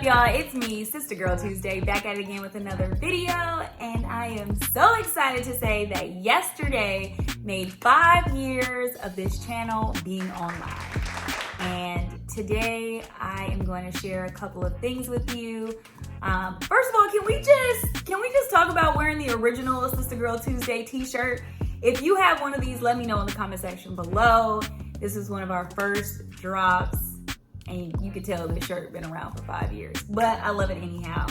y'all? It's me, Sister Girl Tuesday, back at it again with another video, and I am so excited to say that yesterday made 5 years of this channel being online. And today I am going to share a couple of things with you. First of all, can we just talk about wearing the original Sister Girl Tuesday t-shirt? If you have one of these, let me know in the comment section below. This is one of our first drops, and you can tell this shirt been around for 5 years, but I love it anyhow.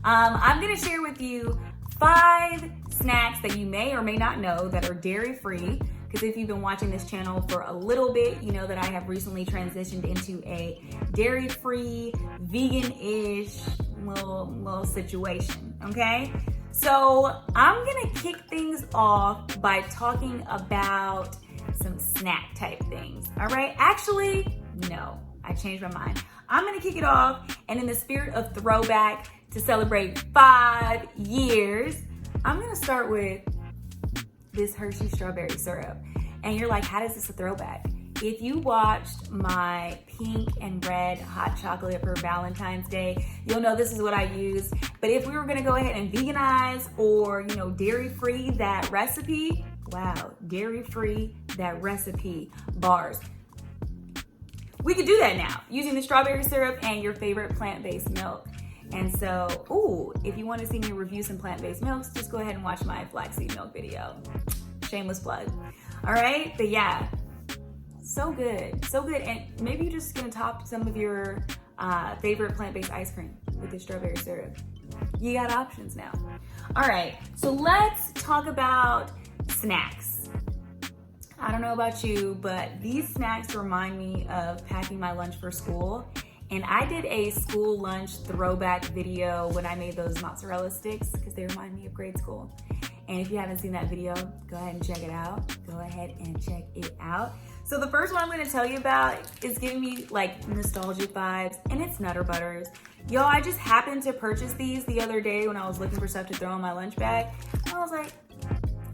I'm gonna share with you 5 snacks that you may or may not know that are dairy-free, because if you've been watching this channel for a little bit, you know that I have recently transitioned into a dairy-free, vegan-ish little situation, okay? So I'm gonna kick things off by talking about some snack type things, all right? Actually, no, I changed my mind. I'm gonna kick it off, and in the spirit of throwback to celebrate 5 years, I'm gonna start with this Hershey strawberry syrup. And you're like, how is this a throwback? If you watched my pink and red hot chocolate for Valentine's Day, you'll know this is what I use. But if we were gonna go ahead and veganize or, dairy-free that recipe, wow, dairy-free that recipe bars. We could do that now using the strawberry syrup and your favorite plant-based milk. And so, if you want to see me review some plant-based milks, just go ahead and watch my flaxseed milk video. Shameless plug. All right, but yeah, so good, so good. And maybe you're just gonna top some of your favorite plant-based ice cream with the strawberry syrup. You got options now. All right, so let's talk about snacks. I don't know about you, but these snacks remind me of packing my lunch for school. And I did a school lunch throwback video when I made those mozzarella sticks because they remind me of grade school. And if you haven't seen that video, go ahead and check it out. Go ahead and check it out. So the first one I'm gonna tell you about is giving me like nostalgic vibes, and it's Nutter Butters. Y'all, I just happened to purchase these the other day when I was looking for stuff to throw in my lunch bag. And I was like,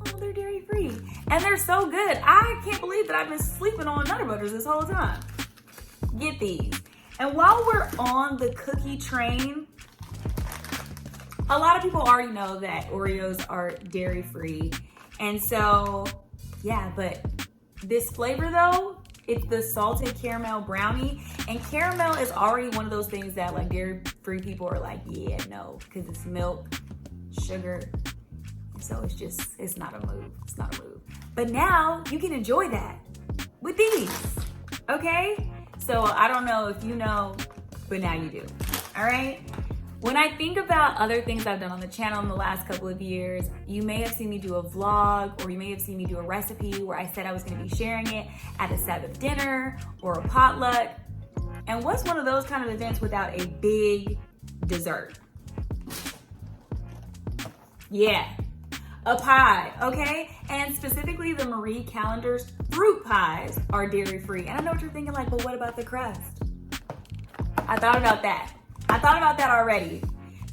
oh, they're dairy free. And they're so good. I can't believe that I've been sleeping on Nutter Butters this whole time. Get these. And while we're on the cookie train, a lot of people already know that Oreos are dairy free. And so, yeah, but this flavor though, it's the salted caramel brownie. And caramel is already one of those things that like dairy free people are like, yeah, no, because it's milk, sugar. So it's not a move, it's not a move. But now you can enjoy that with these, okay? So I don't know if you know, but now you do, all right? When I think about other things I've done on the channel in the last couple of years, you may have seen me do a vlog, or you may have seen me do a recipe where I said I was gonna be sharing it at a Sabbath dinner or a potluck. And what's one of those kind of events without a big dessert? Yeah, a pie, okay? And specifically the Marie Callender's fruit pies are dairy free. And I know what you're thinking, like, but what about the crust? I thought about that. Already.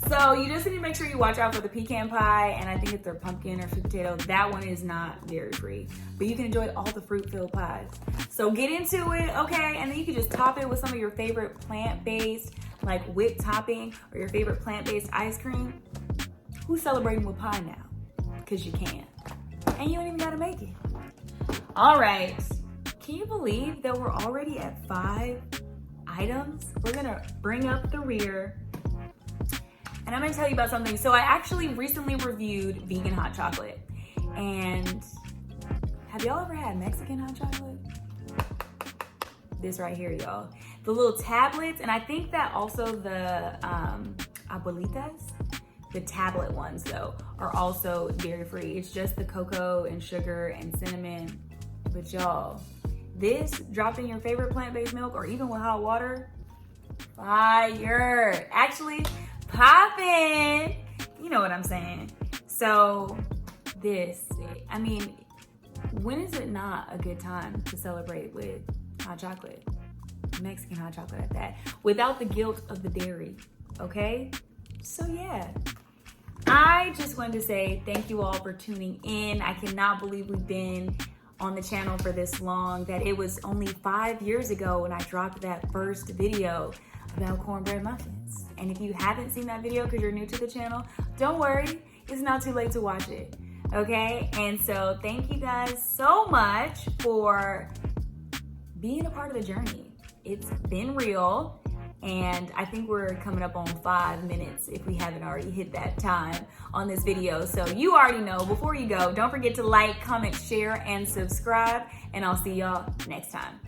So you just need to make sure you watch out for the pecan pie, and I think it's their pumpkin or sweet potato. That one is not dairy free, but you can enjoy all the fruit-filled pies. So get into it, okay? And then you can just top it with some of your favorite plant-based, like whipped topping, or your favorite plant-based ice cream. Who's celebrating with pie now? Because you can. And you don't even gotta make it. All right. Can you believe that we're already at 5 items? We're gonna bring up the rear, and I'm gonna tell you about something. So I actually recently reviewed vegan hot chocolate. And have y'all ever had Mexican hot chocolate? This right here, y'all. The little tablets, and I think that also the abuelitas, the tablet ones though, are also dairy free. It's just the cocoa and sugar and cinnamon. But y'all, this dropped in your favorite plant-based milk or even with hot water, fire. Actually, poppin'. You know what I'm saying. So this, I mean, when is it not a good time to celebrate with hot chocolate? Mexican hot chocolate at that, without the guilt of the dairy, okay? So yeah. I just wanted to say thank you all for tuning in. I cannot believe we've been on the channel for this long, that it was only 5 years ago when I dropped that first video about cornbread muffins. And if you haven't seen that video because you're new to the channel, don't worry, it's not too late to watch it, okay? And so thank you guys so much for being a part of the journey. It's been real, and I think we're coming up on 5 minutes if we haven't already hit that time on this video. So you already know, before you go, don't forget to like, comment, share, and subscribe, and I'll see y'all next time.